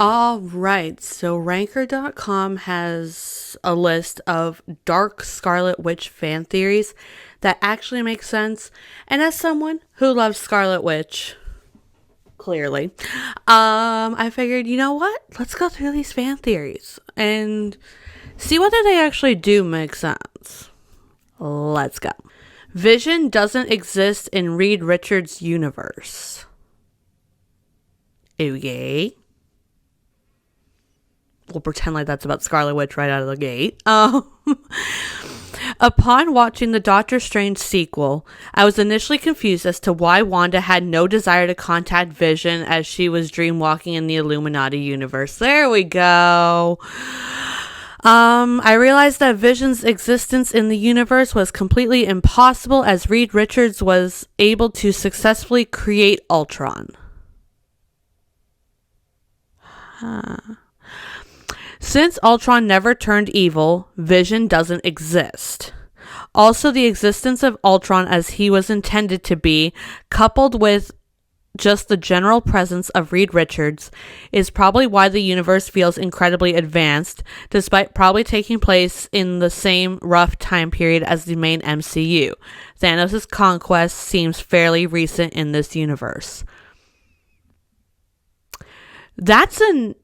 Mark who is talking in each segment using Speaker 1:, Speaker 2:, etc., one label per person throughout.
Speaker 1: All right, so Ranker.com has a list of dark Scarlet Witch fan theories that actually make sense. And as someone who loves Scarlet Witch, clearly, I figured, you know what? Let's go through these fan theories and see whether they actually do make sense. Let's go. Vision doesn't exist in Reed Richards' universe. Okay. We'll pretend like that's about Scarlet Witch right out of the gate. Upon watching the Doctor Strange sequel, I was initially confused as to why Wanda had no desire to contact Vision as she was dreamwalking in the Illuminati universe. There we go. I realized that Vision's existence in the universe was completely impossible as Reed Richards was able to successfully create Ultron. Since Ultron never turned evil, Vision doesn't exist. Also, the existence of Ultron as he was intended to be, coupled with just the general presence of Reed Richards, is probably why the universe feels incredibly advanced, despite probably taking place in the same rough time period as the main MCU. Thanos' conquest seems fairly recent in this universe. That's an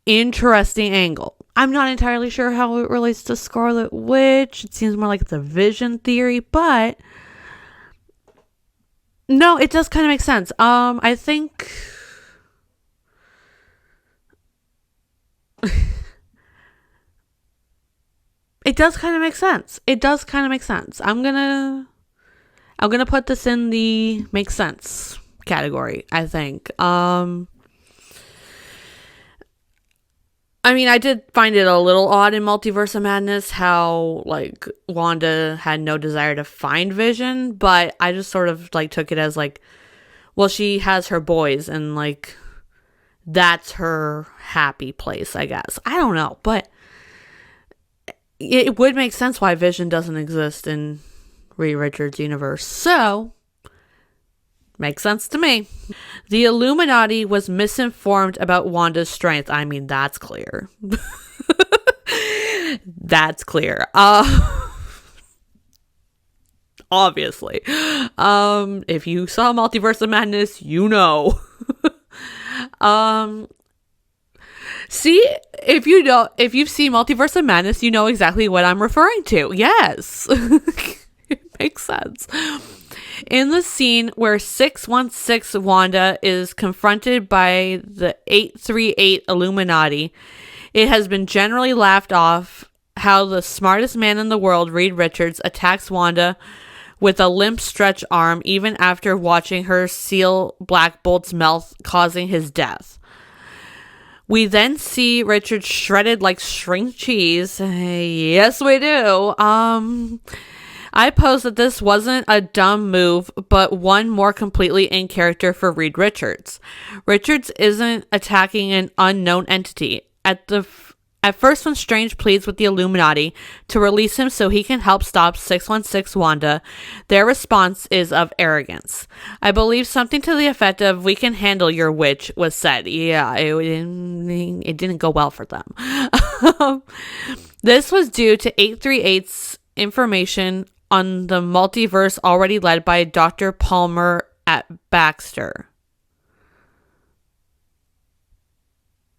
Speaker 1: interesting angle. I'm not entirely sure how it relates to Scarlet Witch. It seems more like it's a Vision theory, but no, it does kind of make sense. I think it does kind of make sense. I'm gonna put this in the make sense category, I think. I mean, I did find it a little odd in Multiverse of Madness how, like, Wanda had no desire to find Vision, but I just sort of, like, took it as, like, well, she has her boys, and, like, that's her happy place, I guess. I don't know, but it would make sense why Vision doesn't exist in Reed Richards' universe. So, makes sense to me. The Illuminati was misinformed about Wanda's strength. I mean, that's clear. That's clear. Obviously. If you saw Multiverse of Madness, you know. See, if you've seen Multiverse of Madness, you know exactly what I'm referring to. Yes. It makes sense. In the scene where 616 Wanda is confronted by the 838 Illuminati, it has been generally laughed off how the smartest man in the world, Reed Richards, attacks Wanda with a limp stretch arm even after watching her seal Black Bolt's mouth, causing his death. We then see Richards shredded like string cheese. Yes, we do. I posed that this wasn't a dumb move, but one more completely in character for Reed Richards. Richards isn't attacking an unknown entity. At first, when Strange pleads with the Illuminati to release him so he can help stop 616 Wanda, their response is of arrogance. I believe something to the effect of, "We can handle your witch," was said. Yeah, it didn't go well for them. This was due to 838's information on the multiverse already led by Dr. Palmer at Baxter.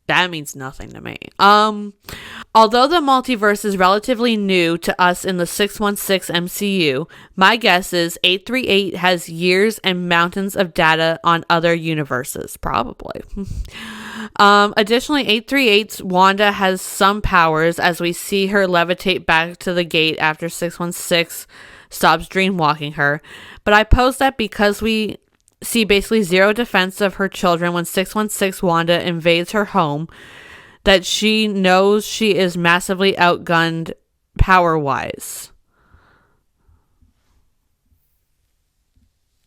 Speaker 1: That means nothing to me. Although the multiverse is relatively new to us in the 616 MCU, my guess is 838 has years and mountains of data on other universes. Probably. Additionally, 838's Wanda has some powers as we see her levitate back to the gate after 616 stops dreamwalking her. But I pose that because we see basically zero defense of her children when 616 Wanda invades her home, that she knows she is massively outgunned power-wise.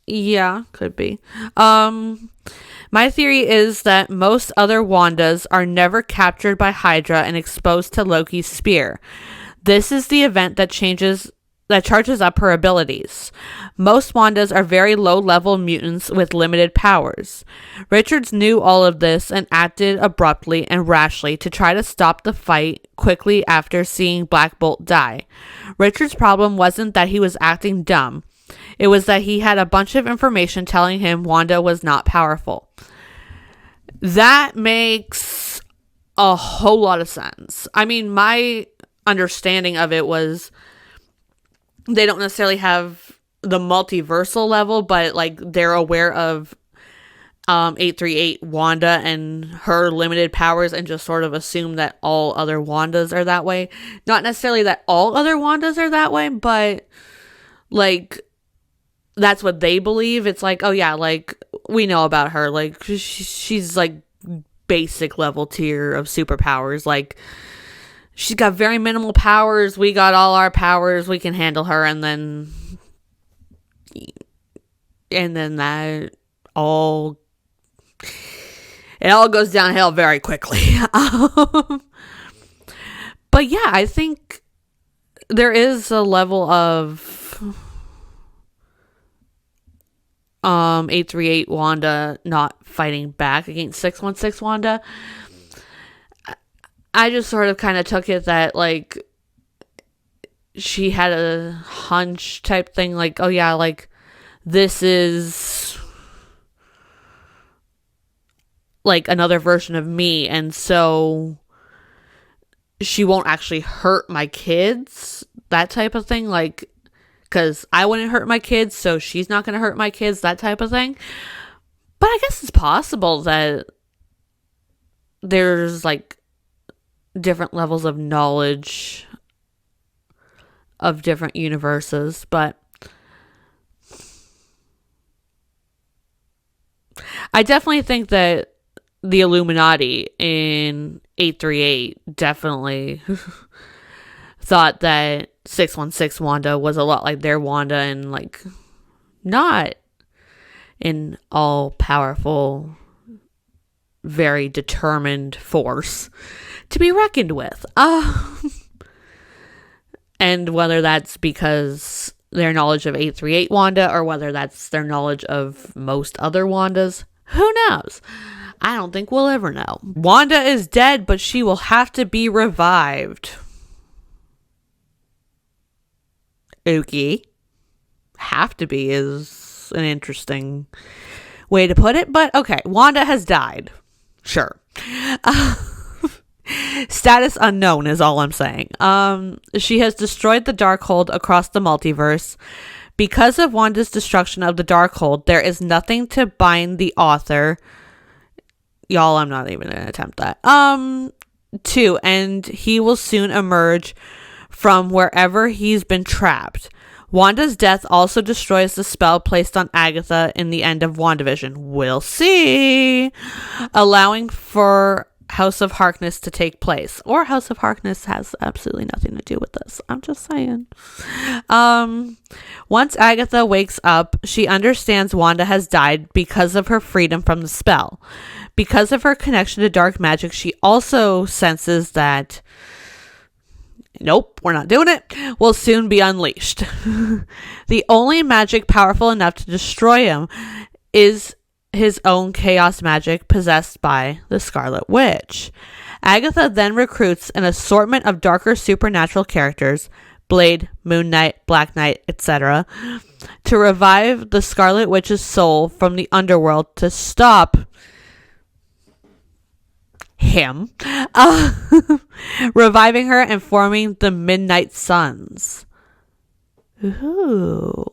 Speaker 1: Yeah, could be. My theory is that most other Wandas are never captured by Hydra and exposed to Loki's spear. This is the event that changes that charges up her abilities. Most Wandas are very low-level mutants with limited powers. Richards knew all of this and acted abruptly and rashly to try to stop the fight quickly after seeing Black Bolt die. Richards' problem wasn't that he was acting dumb. It was that he had a bunch of information telling him Wanda was not powerful. That makes a whole lot of sense. I mean, my understanding of it was they don't necessarily have the multiversal level, but like they're aware of 838 Wanda and her limited powers and just sort of assume that all other Wandas are that way. Not necessarily that all other Wandas are that way, but like that's what they believe. It's like, oh yeah, like we know about her. Like she's like basic level tier of superpowers. Like she's got very minimal powers. We got all our powers. We can handle her. And then that all, it all goes downhill very quickly. But yeah, I think there is a level of 838 Wanda not fighting back against 616 Wanda. I just sort of kind of took it that like she had a hunch type thing, like, oh yeah, like this is like another version of me, and so she won't actually hurt my kids, that type of thing, like, because I wouldn't hurt my kids, so she's not going to hurt my kids, that type of thing. But I guess it's possible that there's like different levels of knowledge of different universes, but I definitely think that the Illuminati in 838 definitely thought that 616 Wanda was a lot like their Wanda and like not an all-powerful, very determined force to be reckoned with. And whether that's because their knowledge of 838 Wanda or whether that's their knowledge of most other Wandas, who knows? I don't think we'll ever know. Wanda is dead, but she will have to be revived. Okay. Have to be is an interesting way to put it, but okay. Wanda has died. Sure. Status unknown is all I'm saying. She has destroyed the Darkhold across the multiverse. Because of Wanda's destruction of the Darkhold, there is nothing to bind the author. Y'all, I'm not even gonna attempt that. And he will soon emerge from wherever he's been trapped. Wanda's death also destroys the spell placed on Agatha in the end of WandaVision. We'll see. Allowing for House of Harkness to take place. Or House of Harkness has absolutely nothing to do with this. I'm just saying. Once Agatha wakes up, she understands Wanda has died because of her freedom from the spell. Because of her connection to dark magic, she also senses that nope, we're not doing it, will soon be unleashed. The only magic powerful enough to destroy him is his own chaos magic possessed by the Scarlet Witch. Agatha then recruits an assortment of darker supernatural characters, Blade, Moon Knight, Black Knight, etc., to revive the Scarlet Witch's soul from the underworld to stop him, reviving her and forming the Midnight Suns. Ooh.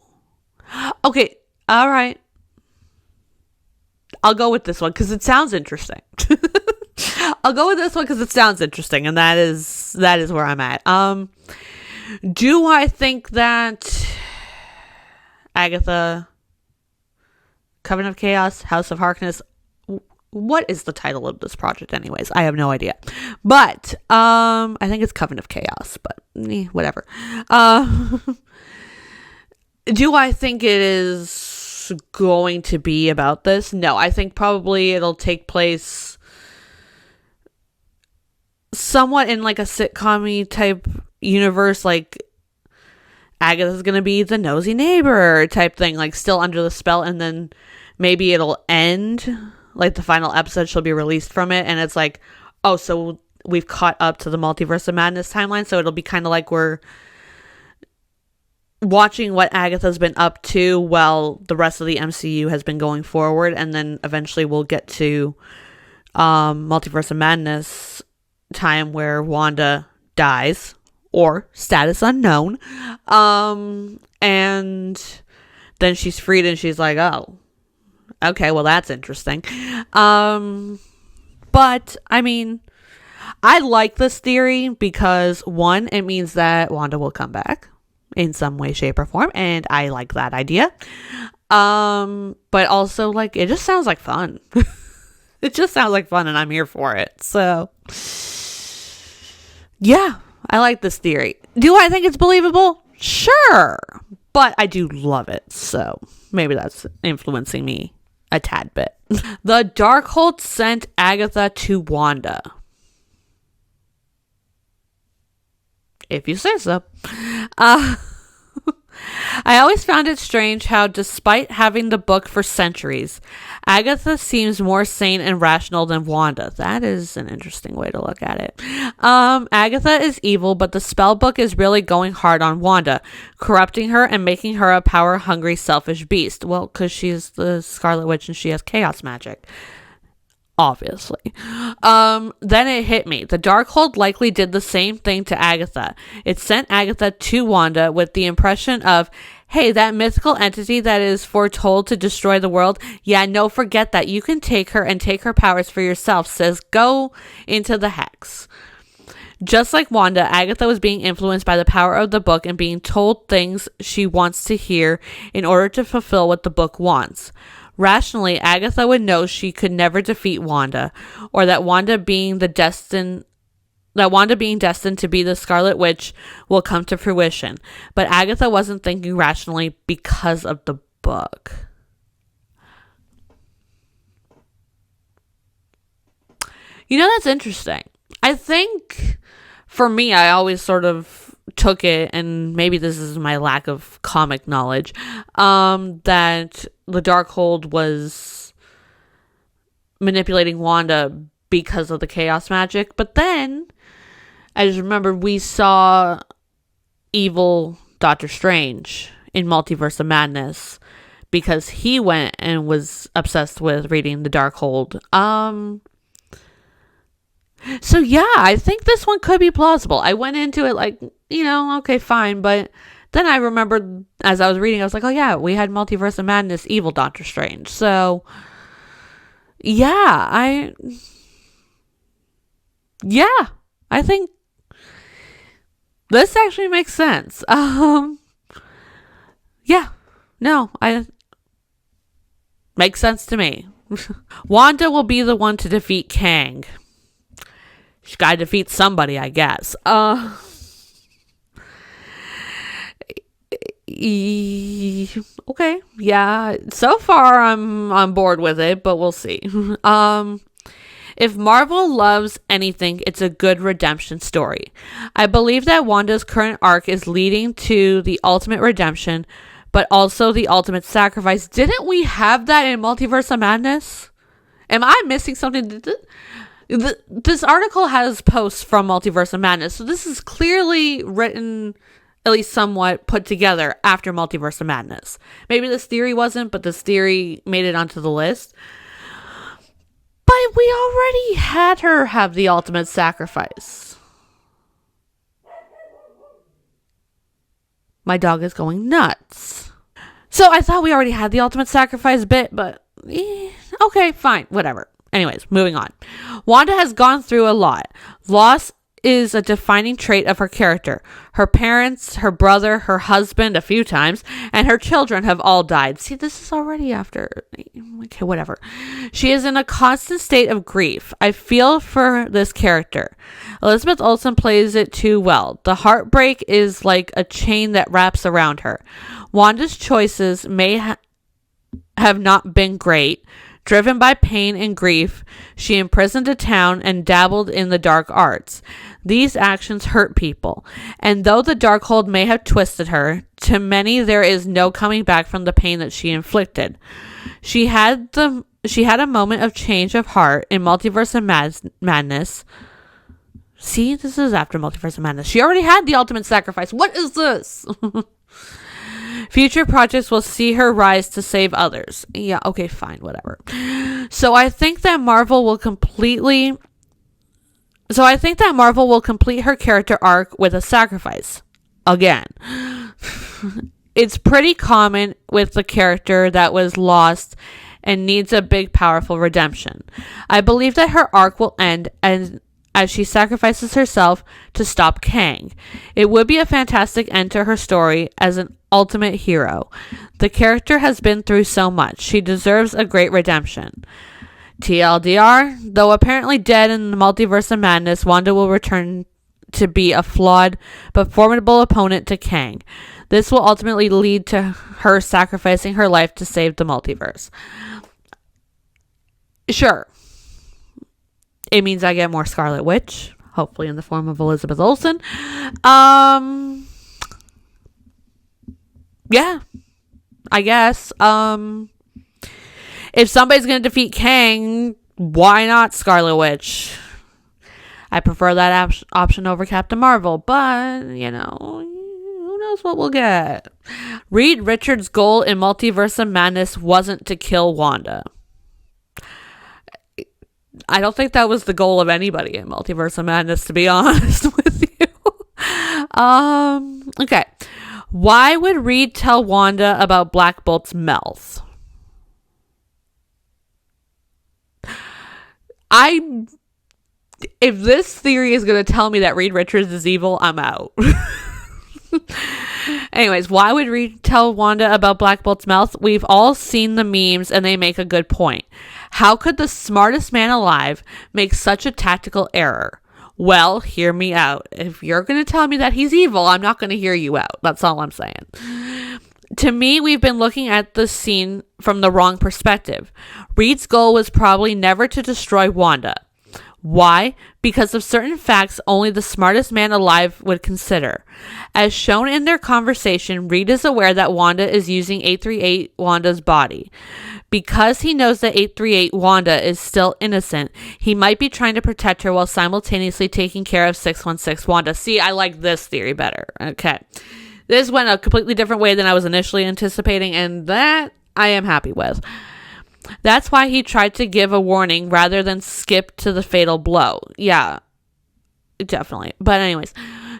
Speaker 1: Okay, all right. I'll go with this one because it sounds interesting. And that is where I'm at. Do I think that Agatha, Coven of Chaos, House of Harkness, what is the title of this project anyways? I have no idea. But I think it's Coven of Chaos, but whatever. Do I think it is going to be about this? No, I think probably it'll take place somewhat in like a sitcom-y type universe. Like Agatha's gonna be the nosy neighbor type thing, like still under the spell, and then maybe it'll end, like the final episode she'll be released from it, and it's like, oh, so we've caught up to the Multiverse of Madness timeline, so it'll be kind of like we're watching what Agatha's been up to while the rest of the MCU has been going forward, and then eventually we'll get to Multiverse of Madness time where Wanda dies, or status unknown, and then she's freed and she's like, oh, okay, well, that's interesting. But I mean, I like this theory because, one, it means that Wanda will come back in some way, shape, or form, and I like that idea. But also, like, it just sounds like fun. It just sounds like fun, and I'm here for it. So, yeah, I like this theory. Do I think it's believable? Sure. But I do love it, so maybe that's influencing me a tad bit. The Darkhold sent Agatha to Wanda. If you say so. I always found it strange how, despite having the book for centuries, Agatha seems more sane and rational than Wanda. That is an interesting way to look at it. Agatha is evil, but the spell book is really going hard on Wanda, corrupting her and making her a power-hungry, selfish beast. Well, because she's the Scarlet Witch and she has chaos magic. Obviously. Then it hit me. The Darkhold likely did the same thing to Agatha. It sent Agatha to Wanda with the impression of, hey, that mythical entity that is foretold to destroy the world, yeah, no, forget that. You can take her and take her powers for yourself, says go into the hex. Just like Wanda, Agatha was being influenced by the power of the book and being told things she wants to hear in order to fulfill what the book wants. Rationally, Agatha would know she could never defeat Wanda, or that Wanda being destined to be the Scarlet Witch will come to fruition. But Agatha wasn't thinking rationally because of the book. You know, that's interesting. I think, for me, I always sort of took it, and maybe this is my lack of comic knowledge, that the Darkhold was manipulating Wanda because of the chaos magic. But then, I just remember we saw evil Doctor Strange in Multiverse of Madness because he went and was obsessed with reading the Darkhold. So yeah, I think this one could be plausible. I went into it like, you know, okay, fine, but then I remembered as I was reading, I was like, oh yeah, we had Multiverse of Madness, evil Doctor Strange. So yeah, I think this actually makes sense. Makes sense to me. Wanda will be the one to defeat Kang. She's got to defeat somebody, I guess. Okay, yeah. So far, I'm on board with it, but we'll see. If Marvel loves anything, it's a good redemption story. I believe that Wanda's current arc is leading to the ultimate redemption, but also the ultimate sacrifice. Didn't we have that in Multiverse of Madness? Am I missing something? This article has posts from Multiverse of Madness, so this is clearly written, at least somewhat put together after Multiverse of Madness. Maybe this theory wasn't, but this theory made it onto the list. But we already had her have the ultimate sacrifice. My dog is going nuts. So I thought we already had the ultimate sacrifice bit, but okay, fine, whatever. Anyways, moving on. Wanda has gone through a lot. Loss is a defining trait of her character. Her parents, her brother, her husband a few times, and her children have all died. See, this is already after. Okay, whatever. She is in a constant state of grief. I feel for this character. Elizabeth Olsen plays it too well. The heartbreak is like a chain that wraps around her. Wanda's choices may have not been great. Driven by pain and grief, she imprisoned a town and dabbled in the dark arts. These actions hurt people, and though the Darkhold may have twisted her, to many there is no coming back from the pain that she inflicted. She had a moment of change of heart in Multiverse of Madness. See, this is after Multiverse of Madness. She already had the ultimate sacrifice. What is this? Future projects will see her rise to save others. Yeah, okay, fine, whatever. So I think that Marvel will complete her character arc with a sacrifice. Again. It's pretty common with the character that was lost and needs a big, powerful redemption. I believe that her arc will end as she sacrifices herself to stop Kang. It would be a fantastic end to her story as an ultimate hero. The character has been through so much. She deserves a great redemption. TLDR, though apparently dead in the Multiverse of Madness, Wanda will return to be a flawed but formidable opponent to Kang. This will ultimately lead to her sacrificing her life to save the multiverse. Sure. It means I get more Scarlet Witch, hopefully in the form of Elizabeth Olsen. Yeah, I guess. If somebody's going to defeat Kang, why not Scarlet Witch? I prefer that option over Captain Marvel, but, who knows what we'll get. Reed Richards' goal in Multiverse of Madness wasn't to kill Wanda. I don't think that was the goal of anybody in Multiverse of Madness, to be honest with you. Okay. Why would Reed tell Wanda about Black Bolt's mouth? If this theory is going to tell me that Reed Richards is evil, I'm out. Anyways, why would Reed tell Wanda about Black Bolt's mouth? We've all seen the memes and they make a good point. How could the smartest man alive make such a tactical error? Well, hear me out. If you're going to tell me that he's evil, I'm not going to hear you out. That's all I'm saying. To me, we've been looking at the scene from the wrong perspective. Reed's goal was probably never to destroy Wanda. Why? Because of certain facts only the smartest man alive would consider. As shown in their conversation, Reed is aware that Wanda is using 838 Wanda's body. Because he knows that 838 Wanda is still innocent, he might be trying to protect her while simultaneously taking care of 616 Wanda. See, I like this theory better. Okay. This went a completely different way than I was initially anticipating, and that I am happy with. That's why he tried to give a warning rather than skip to the fatal blow. Yeah, definitely. But anyways,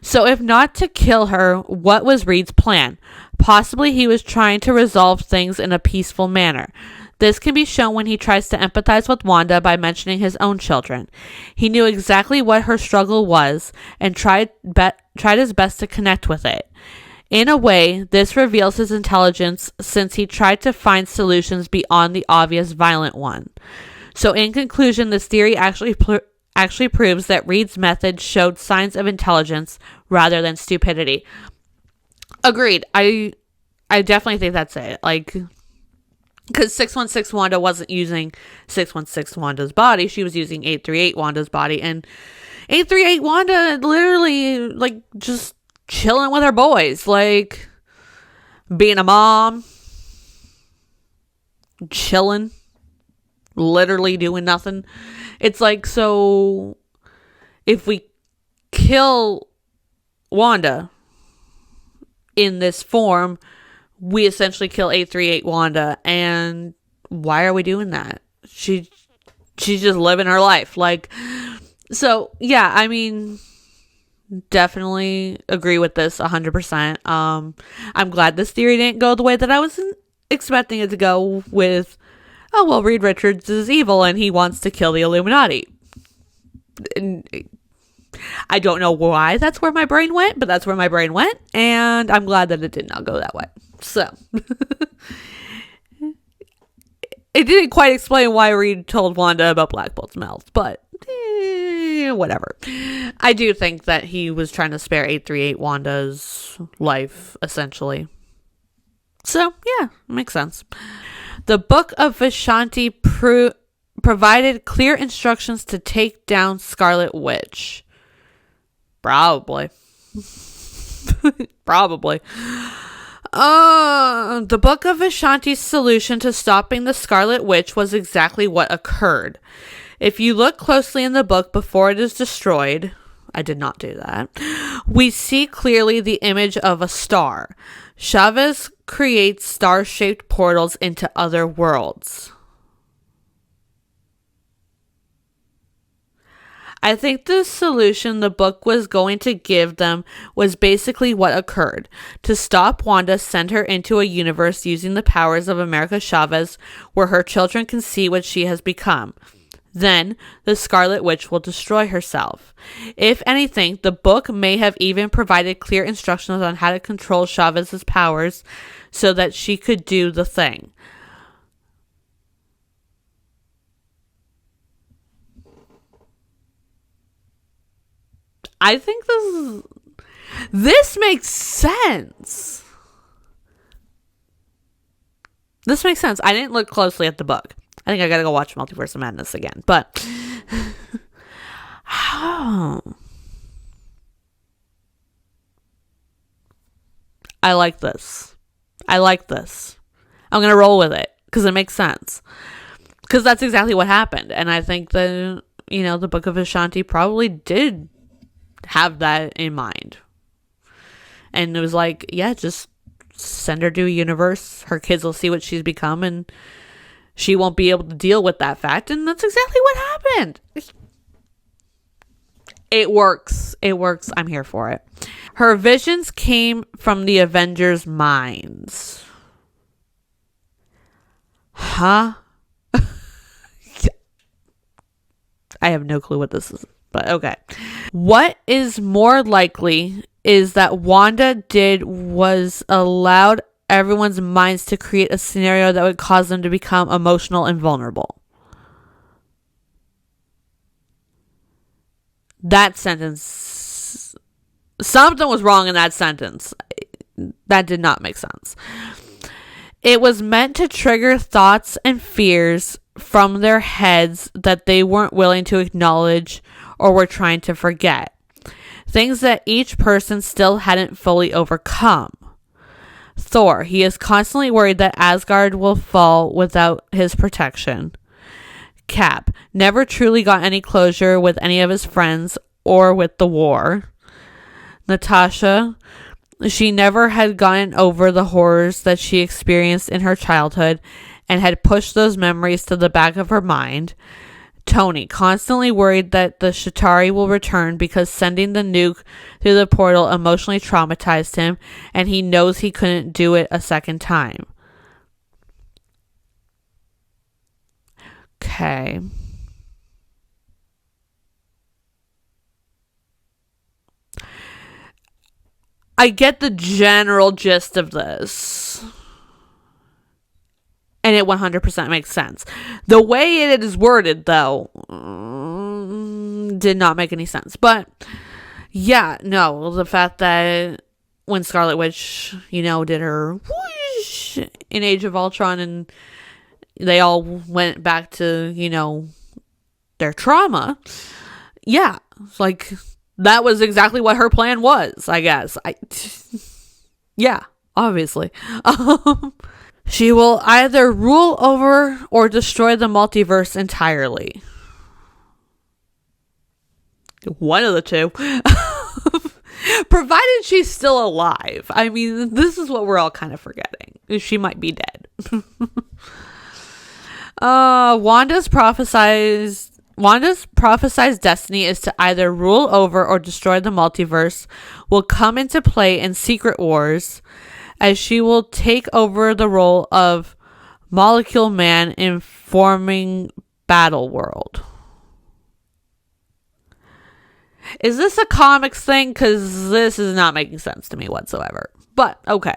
Speaker 1: so if not to kill her, what was Reed's plan? Possibly he was trying to resolve things in a peaceful manner. This can be shown when he tries to empathize with Wanda by mentioning his own children. He knew exactly what her struggle was and tried his best to connect with it. In a way, this reveals his intelligence since he tried to find solutions beyond the obvious violent one. So in conclusion, this theory actually proves that Reed's method showed signs of intelligence rather than stupidity. Agreed. I definitely think that's it. Because 616 Wanda wasn't using 616 Wanda's body. She was using 838 Wanda's body. And 838 Wanda literally, just chilling with her boys, being a mom, chilling, literally doing nothing. It's so if we kill Wanda in this form, we essentially kill 838 Wanda. And why are we doing that? She's just living her life. So yeah, I mean, definitely agree with this 100%. I'm glad this theory didn't go the way that I was expecting it to go with, Reed Richards is evil and he wants to kill the Illuminati. And I don't know why that's where my brain went, but that's where my brain went, and I'm glad that it did not go that way. So it didn't quite explain why Reed told Wanda about Black Bolt's mouth, but whatever. I do think that he was trying to spare 838 Wanda's life, essentially. So, yeah, makes sense. The Book of Vishanti provided clear instructions to take down Scarlet Witch. Probably. Probably. The Book of Vishanti's solution to stopping the Scarlet Witch was exactly what occurred. If you look closely in the book before it is destroyed, I did not do that, we see clearly the image of a star. Chavez creates star-shaped portals into other worlds. I think the solution the book was going to give them was basically what occurred. To stop Wanda, send her into a universe using the powers of America Chavez, where her children can see what she has become. Then, the Scarlet Witch will destroy herself. If anything, the book may have even provided clear instructions on how to control Chavez's powers so that she could do the thing. I think this makes sense. This makes sense. I didn't look closely at the book. I think I gotta go watch Multiverse of Madness again. But I like this. I'm gonna roll with it because it makes sense. Because that's exactly what happened. And I think the Book of Vishanti probably did have that in mind. And it was like, yeah, just send her to a universe. Her kids will see what she's become, and she won't be able to deal with that fact. And that's exactly what happened. It works. I'm here for it. Her visions came from the Avengers' minds. Huh? I have no clue what this is, but okay. What is more likely is that Wanda did was allowed everyone's minds to create a scenario that would cause them to become emotional and vulnerable. That sentence, something was wrong in that sentence. That did not make sense. It was meant to trigger thoughts and fears from their heads that they weren't willing to acknowledge or were trying to forget. Things that each person still hadn't fully overcome. Thor, he is constantly worried that Asgard will fall without his protection. Cap, never truly got any closure with any of his friends or with the war. Natasha, she never had gotten over the horrors that she experienced in her childhood and had pushed those memories to the back of her mind. Tony, constantly worried that the Chitauri will return because sending the nuke through the portal emotionally traumatized him, and he knows he couldn't do it a second time. Okay. I get the general gist of this. And it 100% makes sense. The way it is worded, though, did not make any sense. But, yeah, no, the fact that when Scarlet Witch, did her whoosh in Age of Ultron and they all went back to, their trauma. Yeah, like, that was exactly what her plan was, I guess. Yeah, obviously. She will either rule over or destroy the multiverse entirely. One of the two. Provided she's still alive. I mean, this is what we're all kind of forgetting. She might be dead. Wanda's prophesized destiny is to either rule over or destroy the multiverse will come into play in Secret Wars, as she will take over the role of Molecule Man in forming Battle World. Is this a comics thing? Because this is not making sense to me whatsoever. But, okay.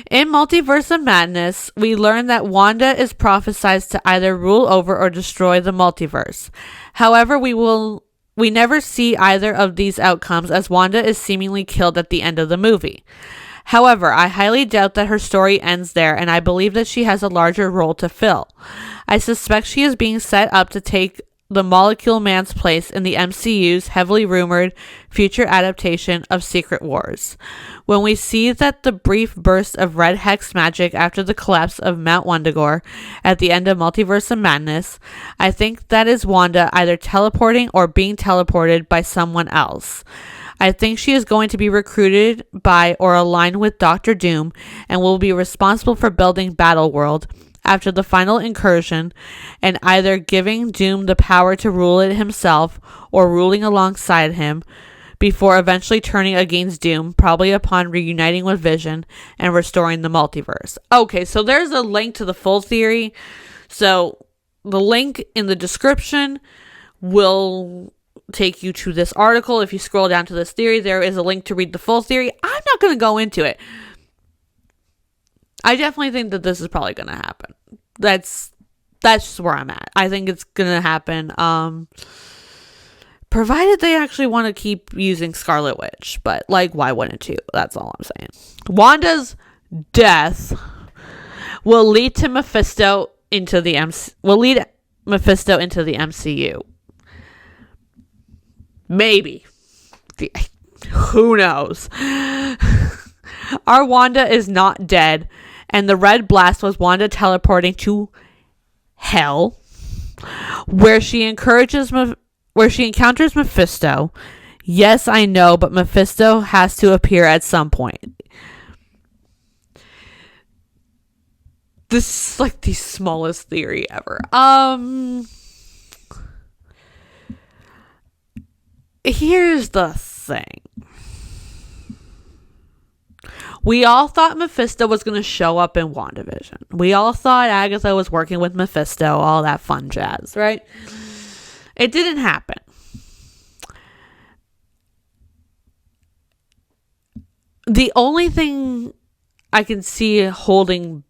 Speaker 1: In Multiverse of Madness, we learn that Wanda is prophesied to either rule over or destroy the multiverse. However, we never see either of these outcomes, as Wanda is seemingly killed at the end of the movie. However, I highly doubt that her story ends there, and I believe that she has a larger role to fill. I suspect she is being set up to take the Molecule Man's place in the MCU's heavily rumored future adaptation of Secret Wars. When we see that the brief burst of red hex magic after the collapse of Mount Wundagore at the end of Multiverse of Madness, I think that is Wanda either teleporting or being teleported by someone else. I think she is going to be recruited by or aligned with Doctor Doom and will be responsible for building Battleworld after the final incursion, and either giving Doom the power to rule it himself or ruling alongside him before eventually turning against Doom, probably upon reuniting with Vision and restoring the multiverse. Okay, so there's a link to the full theory. So the link in the description will take you to this article. If you scroll down to this theory, there is a link to read the full theory. I'm not going to go into it. I definitely think that this is probably going to happen. That's just where I'm at. I think it's going to happen. Provided they actually want to keep using Scarlet Witch. But, like, why wouldn't you? That's all I'm saying. Wanda's death will lead Mephisto into the MCU. Maybe. Who knows? Our Wanda is not dead, and the red blast was Wanda teleporting to hell, where she encounters Mephisto. Yes, I know, but Mephisto has to appear at some point. This is like the smallest theory ever. Here's the thing. We all thought Mephisto was going to show up in WandaVision. We all thought Agatha was working with Mephisto, all that fun jazz, right? It didn't happen. The only thing I can see holding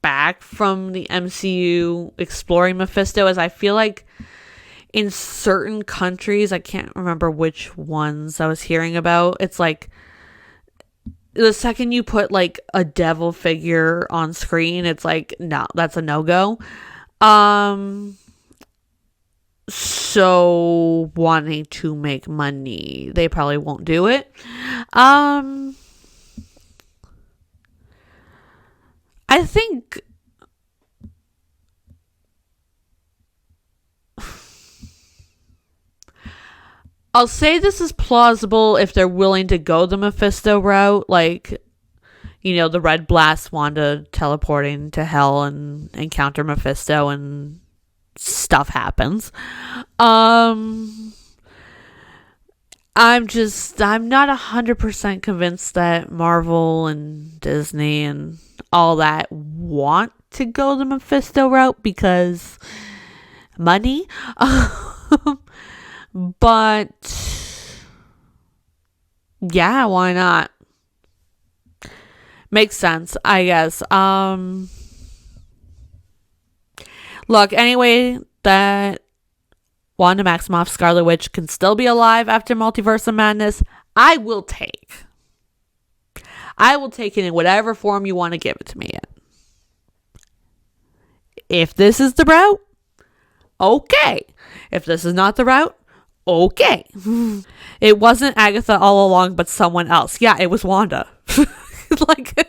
Speaker 1: back from the MCU exploring Mephisto is I feel like in certain countries, I can't remember which ones I was hearing about, it's like the second you put like a devil figure on screen, it's like, no, that's a no-go. So wanting to make money, they probably won't do it. I think I'll say this is plausible if they're willing to go the Mephisto route, like, you know, the Red Blast Wanda teleporting to hell and encounter Mephisto and stuff happens. I'm not 100% convinced that Marvel and Disney and all that want to go the Mephisto route because money. But yeah, why not? Makes sense, I guess. Look, anyway, that Wanda Maximoff, Scarlet Witch, can still be alive after Multiverse of Madness, I will take. I will take it in whatever form you want to give it to me in. If this is the route, okay. If this is not the route, okay. It wasn't Agatha all along, but someone else. Yeah, it was Wanda. Like,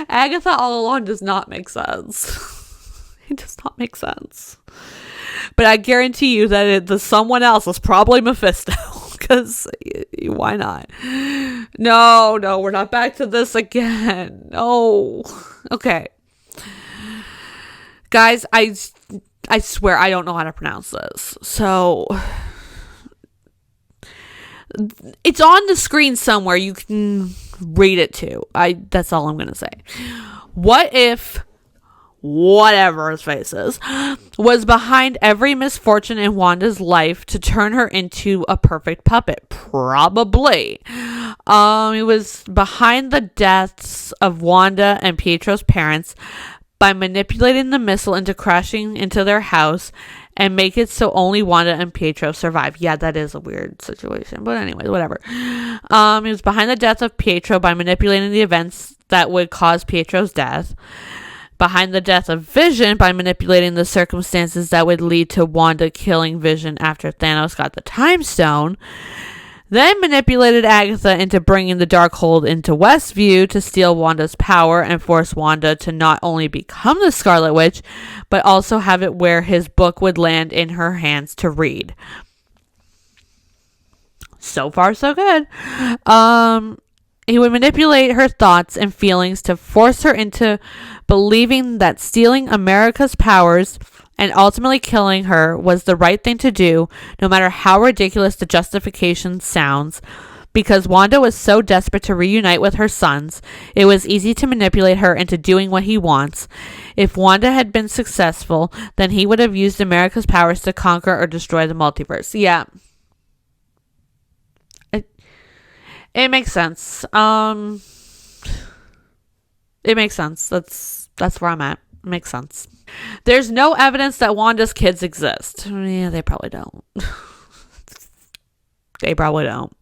Speaker 1: Agatha all along does not make sense. It does not make sense. But I guarantee you that the someone else was probably Mephisto. Because why not? No, we're not back to this again. No. Okay. Guys, I swear I don't know how to pronounce this. So it's on the screen somewhere. You can read it too. That's all I'm going to say. What if whatever his face is was behind every misfortune in Wanda's life to turn her into a perfect puppet? Probably. It was behind the deaths of Wanda and Pietro's parents by manipulating the missile into crashing into their house and make it so only Wanda and Pietro survive. Yeah, that is a weird situation. But anyway, whatever. It was behind the death of Pietro by manipulating the events that would cause Pietro's death. behind the death of Vision by manipulating the circumstances that would lead to Wanda killing Vision after Thanos got the Time Stone, then manipulated Agatha into bringing the Darkhold into Westview to steal Wanda's power and force Wanda to not only become the Scarlet Witch, but also have it where his book would land in her hands to read. So far, so good. He would manipulate her thoughts and feelings to force her into believing that stealing America's powers and ultimately killing her was the right thing to do, no matter how ridiculous the justification sounds. Because Wanda was so desperate to reunite with her sons, it was easy to manipulate her into doing what he wants. If Wanda had been successful, then he would have used America's powers to conquer or destroy the multiverse. Yeah. It makes sense. It makes sense. That's where I'm at. It makes sense. There's no evidence that Wanda's kids exist. Yeah, they probably don't. They probably don't.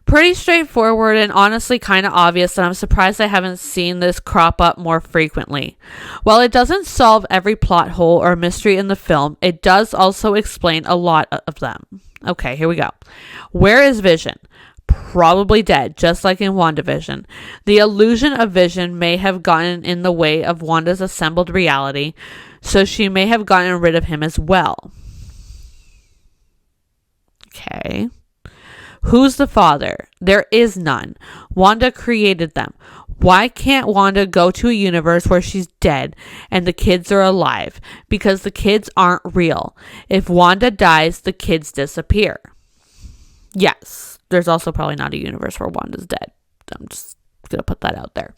Speaker 1: Pretty straightforward and honestly kind of obvious, and I'm surprised I haven't seen this crop up more frequently. While it doesn't solve every plot hole or mystery in the film, it does also explain a lot of them. Okay, here we go. Where is Vision? Probably dead, just like in WandaVision. The illusion of Vision may have gotten in the way of Wanda's assembled reality, so she may have gotten rid of him as well. Okay. Who's the father? There is none. Wanda created them. Why can't Wanda go to a universe where she's dead and the kids are alive? Because the kids aren't real. If Wanda dies, the kids disappear. Yes, there's also probably not a universe where Wanda's dead. I'm just gonna put that out there.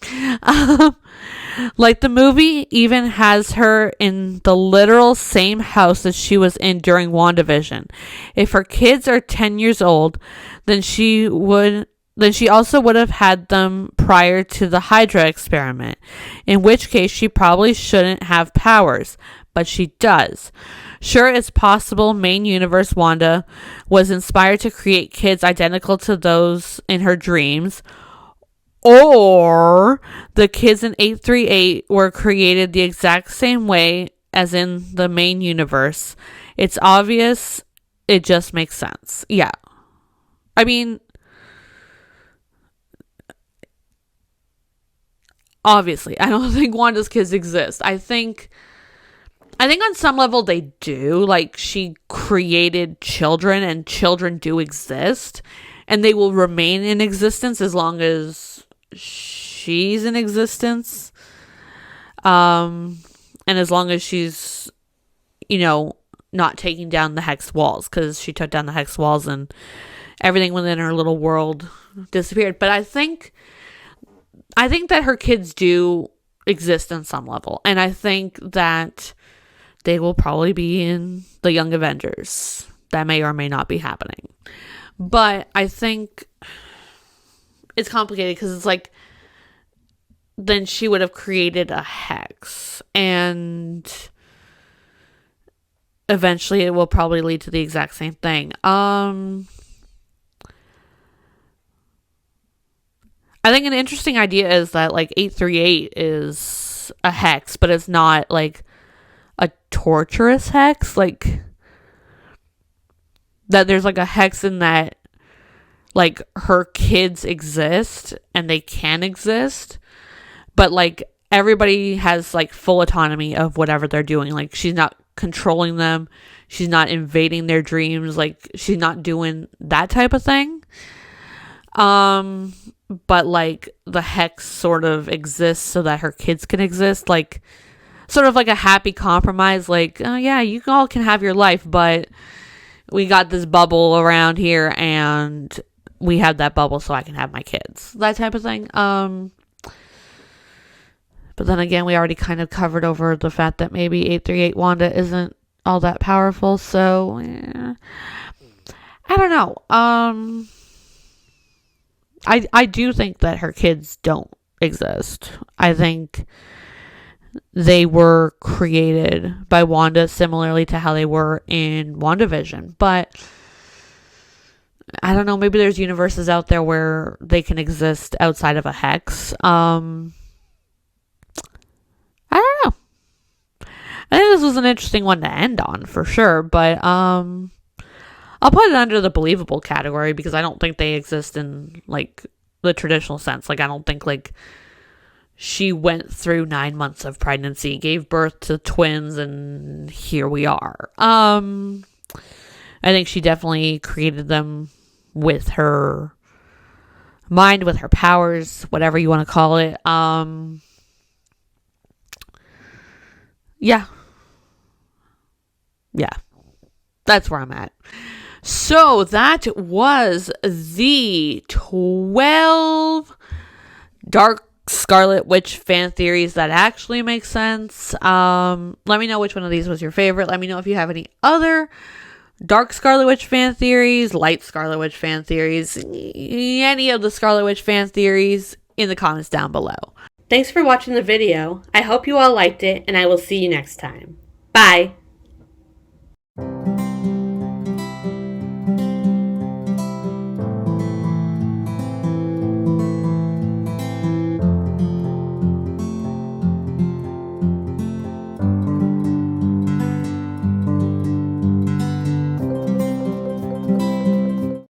Speaker 1: Like the movie even has her in the literal same house that she was in during WandaVision. If her kids are 10 years old, then she also would have had them prior to the Hydra experiment, in which case she probably shouldn't have powers, but she does. Sure, it's possible main universe Wanda was inspired to create kids identical to those in her dreams, or the kids in 838 were created the exact same way as in the main universe. It's obvious. It just makes sense. Yeah. I mean, obviously, I don't think Wanda's kids exist. I think on some level they do. Like, she created children, and children do exist, and they will remain in existence as long as she's in existence. And as long as she's, not taking down the hex walls, because she took down the hex walls and everything within her little world disappeared. But I think that her kids do exist on some level, and I think that they will probably be in the Young Avengers. That may or may not be happening. But I think it's complicated because it's like, then she would have created a hex, and eventually it will probably lead to the exact same thing. I think an interesting idea is that, like, 838 is a hex, but it's not, like, a torturous hex. Like, that there's, like, a hex in that, like, her kids exist, and they can exist, but, like, everybody has, like, full autonomy of whatever they're doing. Like, she's not controlling them. She's not invading their dreams. Like, she's not doing that type of thing. But, like, the hex sort of exists so that her kids can exist. Like, sort of like a happy compromise. Like, oh, yeah, you all can have your life, but we got this bubble around here, and we have that bubble so I can have my kids. That type of thing. But then again, we already kind of covered over the fact that maybe 838 Wanda isn't all that powerful. So, I don't know. I do think that her kids don't exist. I think they were created by Wanda similarly to how they were in WandaVision. But I don't know, maybe there's universes out there where they can exist outside of a hex. I think this was an interesting one to end on for sure, but I'll put it under the believable category because I don't think they exist in like the traditional sense. Like I don't think like she went through 9 months of pregnancy, gave birth to twins, and here we are. I think she definitely created them with her mind, with her powers, whatever you want to call it. Yeah. Yeah. That's where I'm at. So that was the 12 Dark Scarlet Witch fan theories that actually make sense. Let me know which one of these was your favorite. Let me know if you have any other Dark Scarlet Witch fan theories, Light Scarlet Witch fan theories, any of the Scarlet Witch fan theories in the comments down below. Thanks for watching the video. I hope you all liked it, and I will see you next time. Bye!